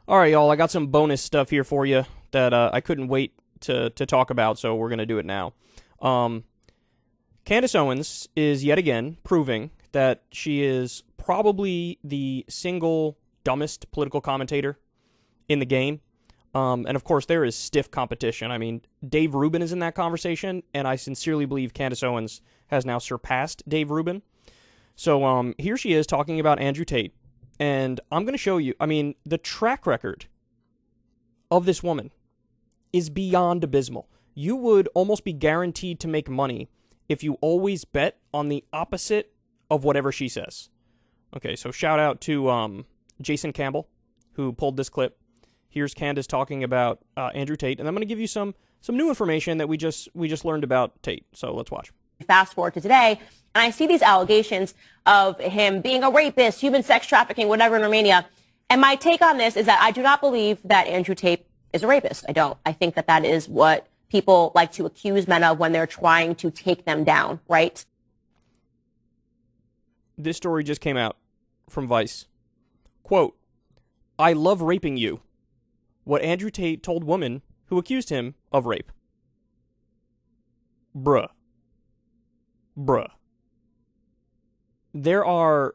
All right, y'all, I got some bonus stuff here for you that I couldn't wait to talk about, so we're going to do it now. Candace Owens is yet again proving that she is probably the single dumbest political commentator in the game. And of course, there is stiff competition. I mean, Dave Rubin is in that conversation, and I sincerely believe Candace Owens has now surpassed Dave Rubin. So here she is talking about Andrew Tate. And I'm going to show you, I mean, the track record of this woman is beyond abysmal. You would almost be guaranteed to make money if you always bet on the opposite of whatever she says. Okay, so shout out to Jason Campbell, who pulled this clip. Here's Candace talking about Andrew Tate, and I'm going to give you some new information that we just learned about Tate. So let's watch. Fast forward to today, and I see these allegations of him being a rapist, human sex trafficking, whatever in Romania. And my take on this is that I do not believe that Andrew Tate is a rapist. I don't. I think that that is what people like to accuse men of when they're trying to take them down, right? This story just came out from Vice. Quote, "I love raping you." What Andrew Tate told women who accused him of rape. Bruh. There are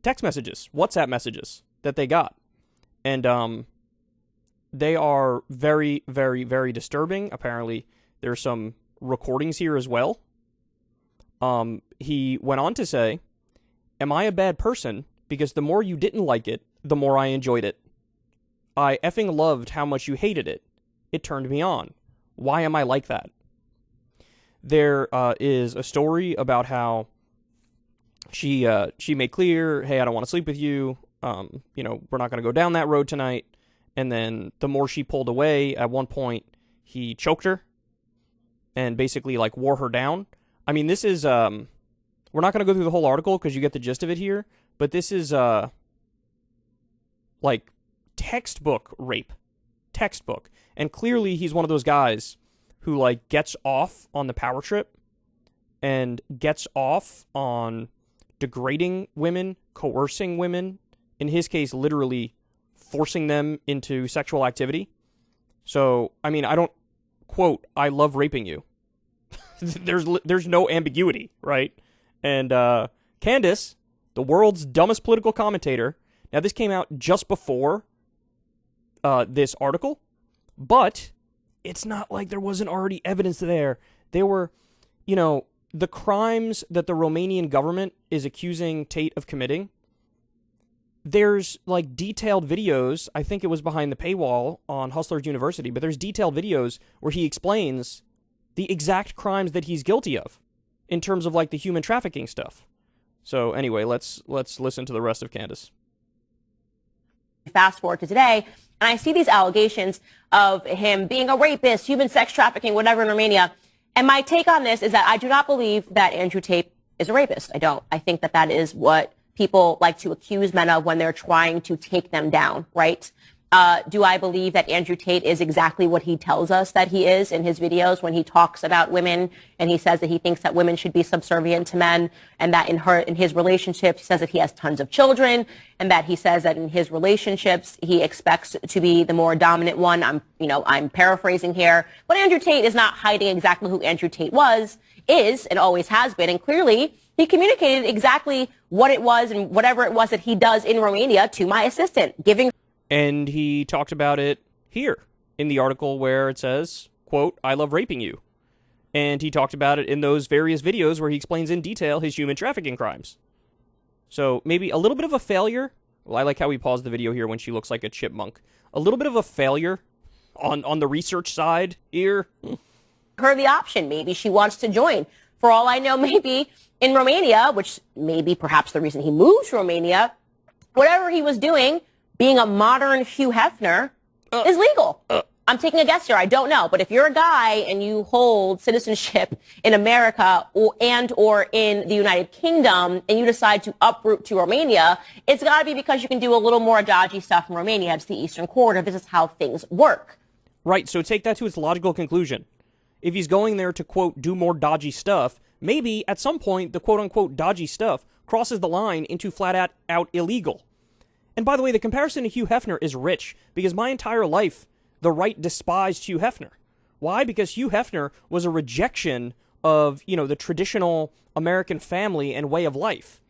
text messages, WhatsApp messages that they got. And they are very, very, very disturbing. Apparently, there's some recordings here as well. He went on to say, "Am I a bad person? Because the more you didn't like it, the more I enjoyed it. I effing loved how much you hated it. It turned me on. Why am I like that?" There is a story about how she made clear, hey, I don't want to sleep with you. We're not going to go down that road tonight. And then the more she pulled away, at one point, he choked her and basically, wore her down. I mean, this is, we're not going to go through the whole article because you get the gist of it here, but this is, textbook rape. Textbook. And clearly he's one of those guys who, gets off on the power trip and gets off on degrading women, coercing women, in his case, literally forcing them into sexual activity. So, I mean, I don't, quote, "I love raping you." There's no ambiguity, right? And Candace, the world's dumbest political commentator, now this came out just before this article, but it's not like there wasn't already evidence there. There were, the crimes that the Romanian government is accusing Tate of committing. There's, detailed videos. I think it was behind the paywall on Hustlers University, but there's detailed videos where he explains the exact crimes that he's guilty of in terms of, the human trafficking stuff. So, anyway, let's listen to the rest of Candace. Fast forward to today, and I see these allegations of him being a rapist, human sex trafficking, whatever in Romania. And my take on this is that I do not believe that Andrew Tate is a rapist. I don't. I think that that is what people like to accuse men of when they're trying to take them down, right? Do I believe that Andrew Tate is exactly what he tells us that he is in his videos when he talks about women and he says that he thinks that women should be subservient to men, and that in his relationships he says that he has tons of children, and that he says that in his relationships he expects to be the more dominant one? I'm paraphrasing here, but Andrew Tate is not hiding exactly who Andrew Tate is and always has been, and clearly he communicated exactly what it was and whatever it was that he does in Romania to my assistant, giving. And he talked about it here in the article where it says, quote, "I love raping you." And he talked about it in those various videos where he explains in detail his human trafficking crimes. So maybe a little bit of a failure. Well, I like how we paused the video here when she looks like a chipmunk. A little bit of a failure on the research side here. Her the option. Maybe she wants to join. For all I know, maybe in Romania, which may be perhaps the reason he moved to Romania, whatever he was doing, being a modern Hugh Hefner, is legal. I'm taking a guess here. I don't know. But if you're a guy and you hold citizenship in America or in the United Kingdom and you decide to uproot to Romania, it's got to be because you can do a little more dodgy stuff in Romania. It's the Eastern Quarter. This is how things work. Right. So take that to its logical conclusion. If he's going there to, quote, do more dodgy stuff, maybe at some point the quote unquote dodgy stuff crosses the line into flat out illegal. And by the way, the comparison to Hugh Hefner is rich, because my entire life, the right despised Hugh Hefner. Why? Because Hugh Hefner was a rejection of, the traditional American family and way of life.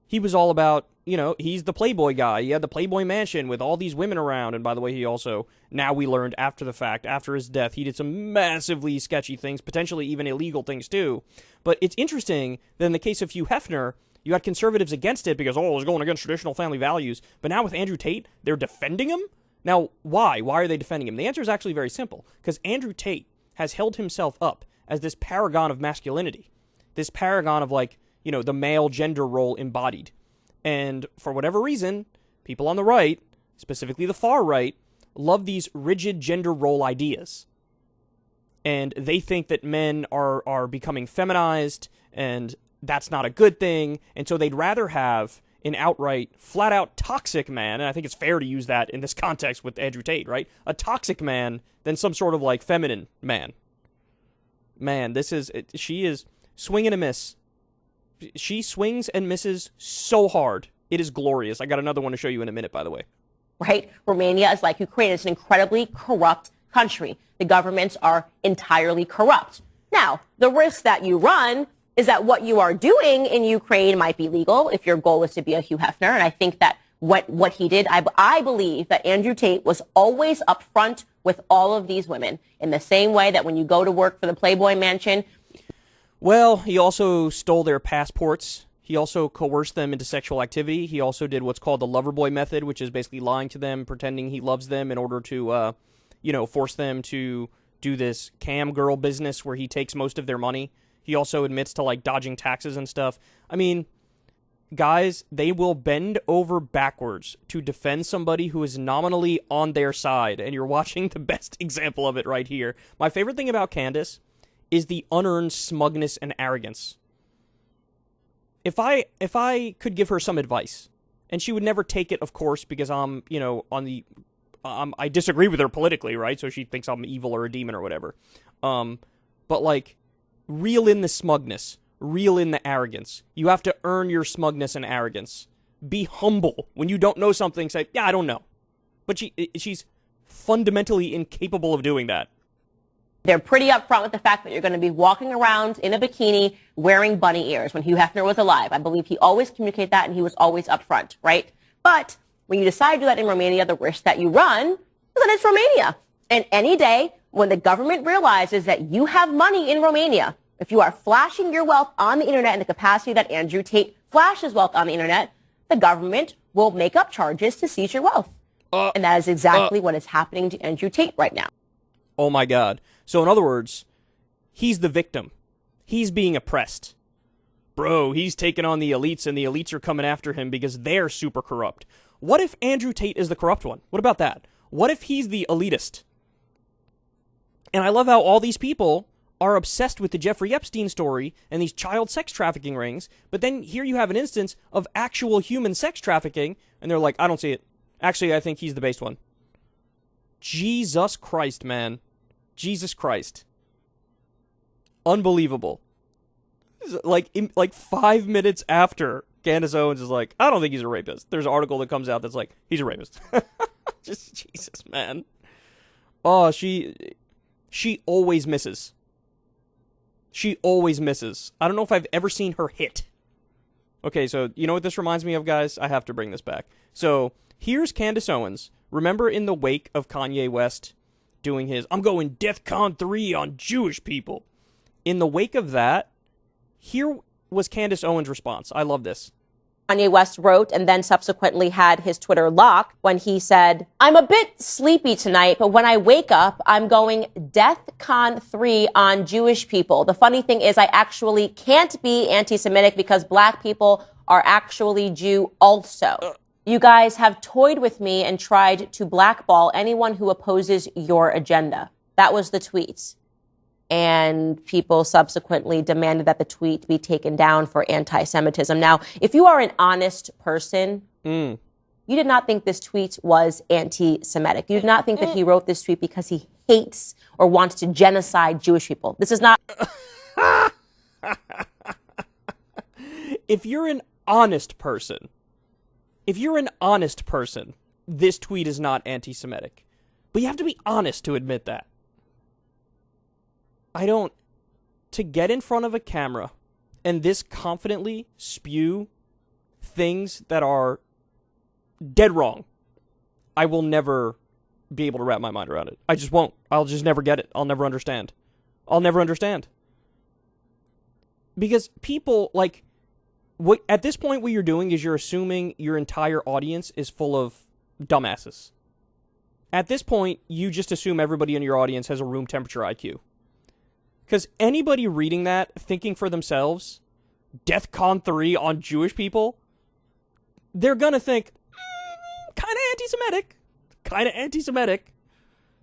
He was all about, he's the Playboy guy. He had the Playboy mansion with all these women around. And by the way, he also, now we learned after the fact, after his death, he did some massively sketchy things, potentially even illegal things too. But it's interesting that in the case of Hugh Hefner, you had conservatives against it because, it was going against traditional family values. But now with Andrew Tate, they're defending him? Now, why? Why are they defending him? The answer is actually very simple. Because Andrew Tate has held himself up as this paragon of masculinity. This paragon of, the male gender role embodied. And for whatever reason, people on the right, specifically the far right, love these rigid gender role ideas. And they think that men are becoming feminized, and that's not a good thing. And so they'd rather have an outright, flat-out toxic man, and I think it's fair to use that in this context with Andrew Tate, right? A toxic man than some sort of, feminine man. Man, she is swing and a miss. She swings and misses so hard. It is glorious. I got another one to show you in a minute, by the way. Right? Romania is like Ukraine. It's an incredibly corrupt country. The governments are entirely corrupt. Now, the risk that you run is that what you are doing in Ukraine might be legal if your goal is to be a Hugh Hefner. And I think that what he did, I believe that Andrew Tate was always upfront with all of these women in the same way that when you go to work for the Playboy Mansion. Well, he also stole their passports. He also coerced them into sexual activity. He also did what's called the lover boy method, which is basically lying to them, pretending he loves them in order to, force them to do this cam girl business where he takes most of their money. He also admits to, dodging taxes and stuff. I mean, guys, they will bend over backwards to defend somebody who is nominally on their side, and you're watching the best example of it right here. My favorite thing about Candace is the unearned smugness and arrogance. If I could give her some advice, and she would never take it, of course, because I'm, I disagree with her politically, right? So she thinks I'm evil or a demon or whatever. But reel in the smugness. Reel in the arrogance. You have to earn your smugness and arrogance. Be humble. When you don't know something, say, yeah, I don't know. But she's fundamentally incapable of doing that. They're pretty upfront with the fact that you're going to be walking around in a bikini wearing bunny ears when Hugh Hefner was alive. I believe he always communicated that, and he was always upfront, right? But when you decide to do that in Romania, the risk that you run is that it's Romania. And any day when the government realizes that you have money in Romania, if you are flashing your wealth on the internet in the capacity that Andrew Tate flashes wealth on the internet, the government will make up charges to seize your wealth. And that is exactly what is happening to Andrew Tate right now. Oh my God. So in other words, he's the victim. He's being oppressed. Bro, he's taking on the elites, and the elites are coming after him because they're super corrupt. What if Andrew Tate is the corrupt one? What about that? What if he's the elitist? And I love how all these people are obsessed with the Jeffrey Epstein story and these child sex trafficking rings, but then here you have an instance of actual human sex trafficking, and they're like, I don't see it. Actually, I think he's the based one. Jesus Christ, man. Jesus Christ. Unbelievable. Like 5 minutes after, Candace Owens is like, I don't think he's a rapist. There's an article that comes out that's like, he's a rapist. Just Jesus, man. Oh, she always misses. She always misses. I don't know if I've ever seen her hit. Okay, so you know what this reminds me of, guys? I have to bring this back. So here's Candace Owens. Remember in the wake of Kanye West doing his, I'm going DEFCON 3 on Jewish people. In the wake of that, here was Candace Owens' response. I love this. Kanye West wrote and then subsequently had his Twitter locked when he said, I'm a bit sleepy tonight, but when I wake up, I'm going DEFCON 3 on Jewish people. The funny thing is I actually can't be anti-Semitic because black people are actually Jew also. You guys have toyed with me and tried to blackball anyone who opposes your agenda. That was the tweet. And people subsequently demanded that the tweet be taken down for anti-Semitism. Now, if you are an honest person, you did not think this tweet was anti-Semitic. You did not think that he wrote this tweet because he hates or wants to genocide Jewish people. This is not... If you're an honest person, if you're an honest person, this tweet is not anti-Semitic. But you have to be honest to admit that. To get in front of a camera and this confidently spew things that are dead wrong, I will never be able to wrap my mind around it. I just won't. I'll just never get it. I'll never understand. Because people, at this point what you're doing is you're assuming your entire audience is full of dumbasses. At this point, you just assume everybody in your audience has a room temperature IQ. Because anybody reading that, thinking for themselves, DEFCON 3 on Jewish people, they're gonna think, kind of anti-Semitic.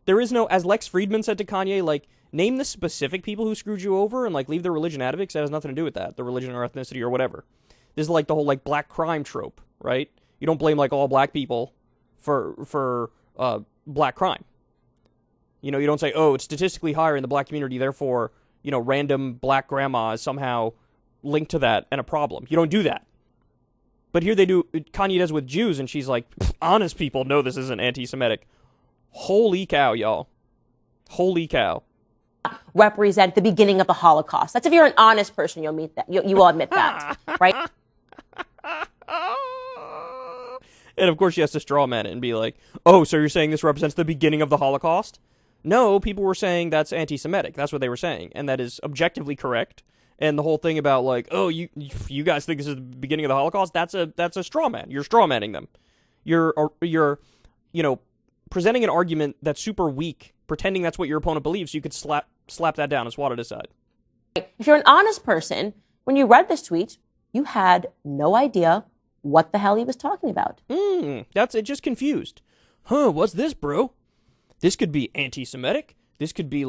There is no, as Lex Friedman said to Kanye, name the specific people who screwed you over and, leave their religion out of it, because that has nothing to do with that, the religion or ethnicity or whatever. This is the whole, black crime trope, right? You don't blame, all black people for black crime. You don't say, oh, it's statistically higher in the black community, therefore, random black grandma is somehow linked to that and a problem. You don't do that. But here they do, Kanye does with Jews, and she's like, honest people know this isn't anti-Semitic. Holy cow, y'all. Holy cow. Represent the beginning of the Holocaust. That's if you're an honest person, you'll meet that. You will admit that, right? And of course she has to straw man it and be like, oh, so you're saying this represents the beginning of the Holocaust? No, people were saying that's anti-Semitic. That's what they were saying. And that is objectively correct. And the whole thing about oh, you guys think this is the beginning of the Holocaust? That's a straw man. You're straw manning them. You're presenting an argument that's super weak, pretending that's what your opponent believes. You could slap that down and swat it aside. If you're an honest person, when you read this tweet, you had no idea what the hell he was talking about. That's it. Just confused. What's this, bro? This could be anti-Semitic. This could be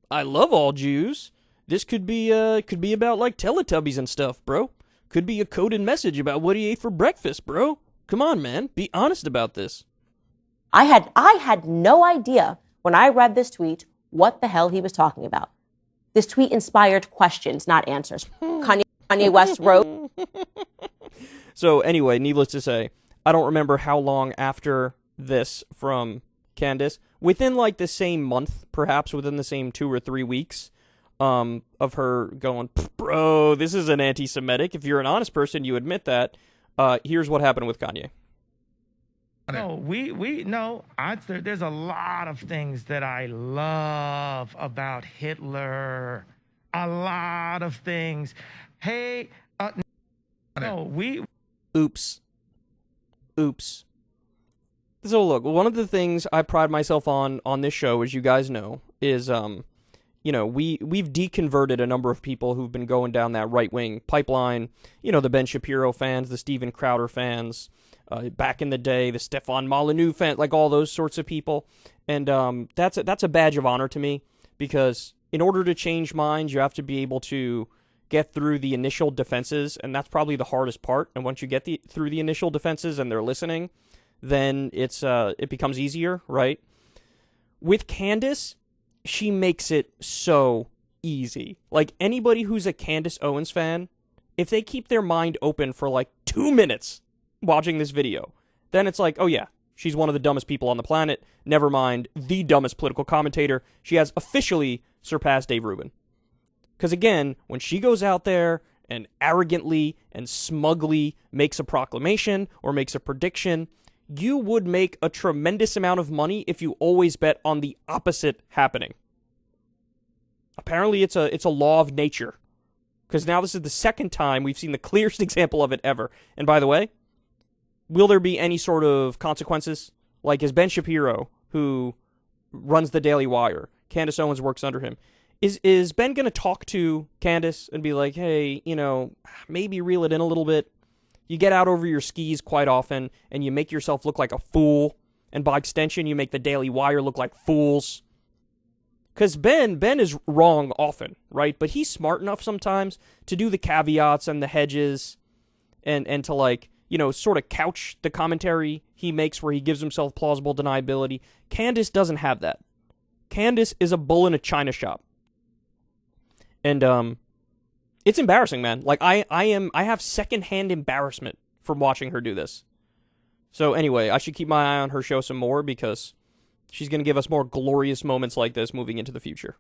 I love all Jews. This could be about Teletubbies and stuff, bro. Could be a coded message about what he ate for breakfast, bro. Come on, man. Be honest about this. I had no idea when I read this tweet what the hell he was talking about. This tweet inspired questions, not answers. Kanye West wrote. So anyway, needless to say, I don't remember how long after this from Candace. Within the same month, perhaps within the same 2 or 3 weeks, of her going, bro, this isn't anti-Semitic. If you're an honest person, you admit that. Here's what happened with Kanye. No, there's a lot of things that I love about Hitler. A lot of things. Hey, Oops. So look, one of the things I pride myself on this show, as you guys know, is we've deconverted a number of people who've been going down that right-wing pipeline. The Ben Shapiro fans, the Steven Crowder fans, back in the day, the Stefan Molyneux fans, all those sorts of people. And that's a badge of honor to me, because in order to change minds, you have to be able to get through the initial defenses, and that's probably the hardest part. And once you get through the initial defenses and they're listening, then it becomes easier, right? With Candace, she makes it so easy. Anybody who's a Candace Owens fan, if they keep their mind open for 2 minutes watching this video, then it's oh yeah, she's one of the dumbest people on the planet. Never mind the dumbest political commentator. She has officially surpassed Dave Rubin. Because again, when she goes out there and arrogantly and smugly makes a proclamation or makes a prediction, you would make a tremendous amount of money if you always bet on the opposite happening. Apparently it's a law of nature. Because now this is the second time we've seen the clearest example of it ever. And by the way, will there be any sort of consequences? Is Ben Shapiro, who runs the Daily Wire, Candace Owens works under him, Is Ben going to talk to Candace and be like, hey, maybe reel it in a little bit? You get out over your skis quite often, and you make yourself look like a fool, and by extension, you make the Daily Wire look like fools. Because Ben is wrong often, right? But he's smart enough sometimes to do the caveats and the hedges, and to sort of couch the commentary he makes where he gives himself plausible deniability. Candace doesn't have that. Candace is a bull in a china shop. And it's embarrassing, man. I have secondhand embarrassment from watching her do this. So anyway, I should keep my eye on her show some more because she's going to give us more glorious moments like this moving into the future.